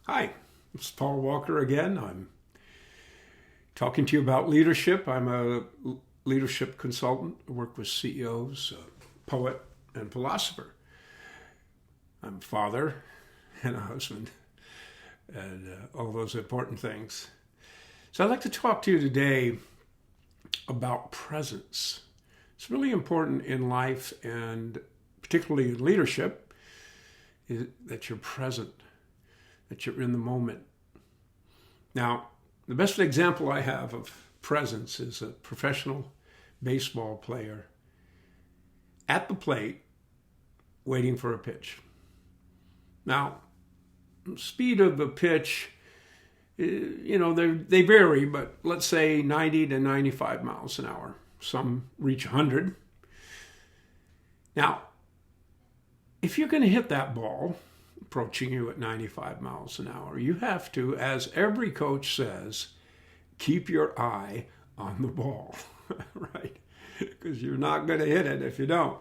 Hi, it's Paul Walker again. I'm talking to you about leadership. I'm a leadership consultant. I work with CEOs, poet, and philosopher. I'm a father and a husband and all those important things. So I'd like to talk to you today about presence. It's really important in life and particularly in leadership that you're present, that you're in the moment. Now, the best example I have of presence is a professional baseball player at the plate waiting for a pitch. Now, speed of the pitch, they vary, but let's say 90 to 95 miles an hour. Some reach 100. Now, if you're going to hit that ball approaching you at 95 miles an hour, you have to, as every coach says, keep your eye on the ball, right? Because you're not going to hit it if you don't.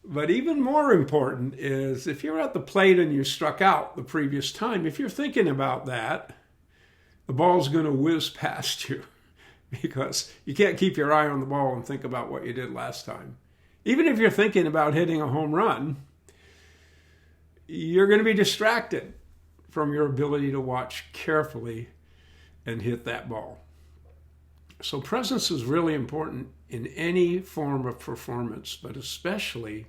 But even more important is if you're at the plate and you struck out the previous time, if you're thinking about that, the ball's going to whiz past you because you can't keep your eye on the ball and think about what you did last time. Even if you're thinking about hitting a home run, you're going to be distracted from your ability to watch carefully and hit that ball. So presence is really important in any form of performance, but especially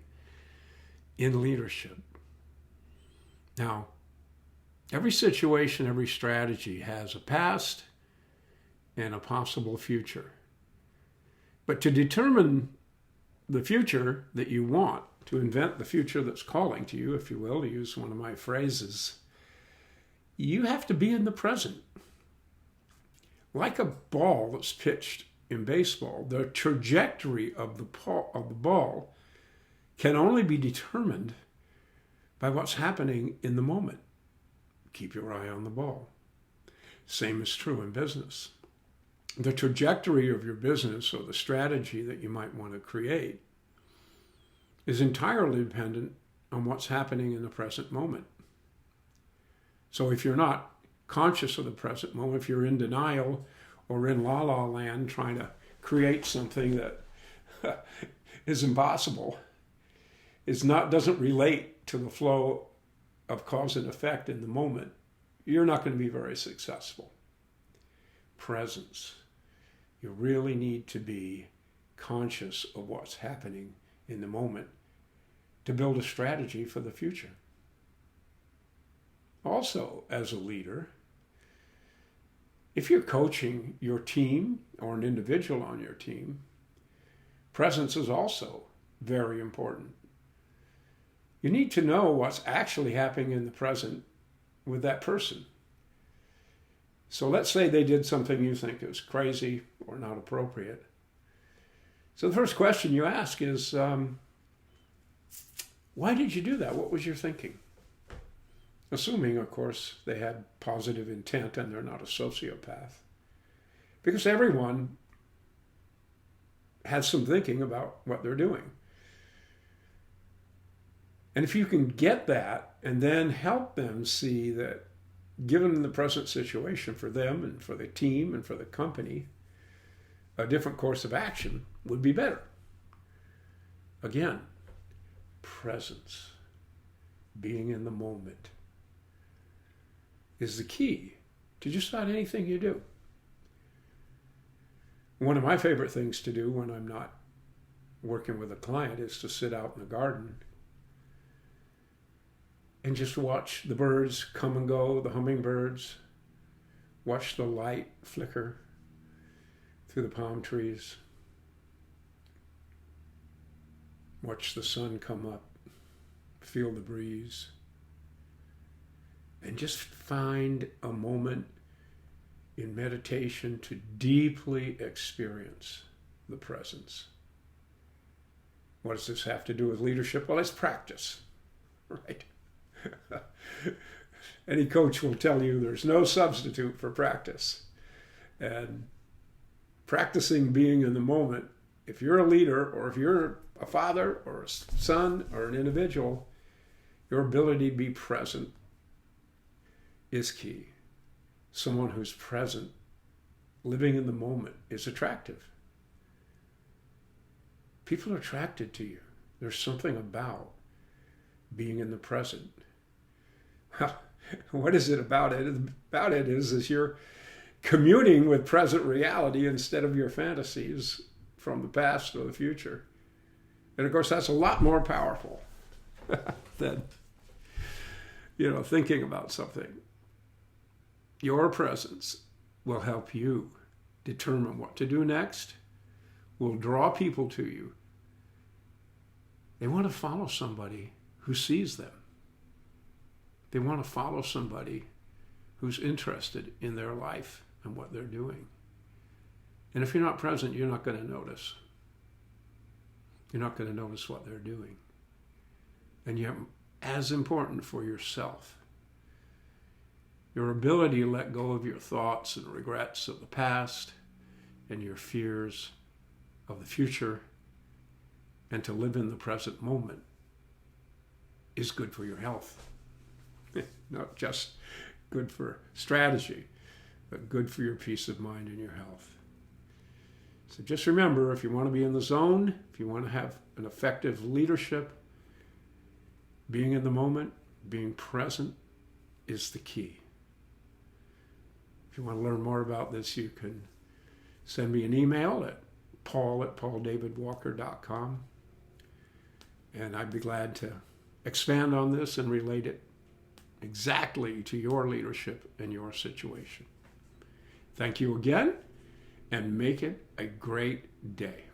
in leadership. Now, every situation, every strategy has a past and a possible future. But to determine the future that you want, to invent the future that's calling to you, if you will, to use one of my phrases, you have to be in the present. Like a ball that's pitched in baseball, the trajectory of the ball can only be determined by what's happening in the moment. Keep your eye on the ball. Same is true in business. The trajectory of your business or the strategy that you might want to create is entirely dependent on what's happening in the present moment. So if you're not conscious of the present moment, if you're in denial or in la-la land trying to create something that is impossible, doesn't relate to the flow of cause and effect in the moment, you're not going to be very successful. Presence. You really need to be conscious of what's happening in the moment to build a strategy for the future. Also, as a leader, if you're coaching your team or an individual on your team, presence is also very important. You need to know what's actually happening in the present with that person. So let's say they did something you think is crazy or not appropriate. So the first question you ask is, why did you do that? What was your thinking? Assuming, of course, they had positive intent and they're not a sociopath. Because everyone has some thinking about what they're doing. And if you can get that and then help them see that given the present situation for them and for the team and for the company, a different course of action would be better. Again, presence, being in the moment, is the key to just about anything you do. One of my favorite things to do when I'm not working with a client is to sit out in the garden and just watch the birds come and go, the hummingbirds, watch the light flicker through the palm trees, watch the sun come up, feel the breeze, and just find a moment in meditation to deeply experience the presence. What does this have to do with leadership? Well, it's practice, right? Any coach will tell you there's no substitute for practice. And practicing being in the moment, if you're a leader or if you're a father or a son or an individual, your ability to be present is key. Someone who's present, living in the moment, is attractive. People are attracted to you. There's something about being in the present. Well, what is it about it? About it is you're communing with present reality instead of your fantasies from the past or the future. And of course, that's a lot more powerful than, thinking about something. Your presence will help you determine what to do next, will draw people to you. They want to follow somebody who sees them. They want to follow somebody who's interested in their life and what they're doing. And if you're not present, you're not going to notice. You're not going to notice what they're doing. And yet, as important for yourself, your ability to let go of your thoughts and regrets of the past and your fears of the future and to live in the present moment is good for your health. Not just good for strategy, but good for your peace of mind and your health. So just remember, if you want to be in the zone, if you want to have an effective leadership, being in the moment, being present is the key. If you want to learn more about this, you can send me an email at paul@pauldavidwalker.com, and I'd be glad to expand on this and relate it exactly to your leadership and your situation. Thank you again, and make it a great day.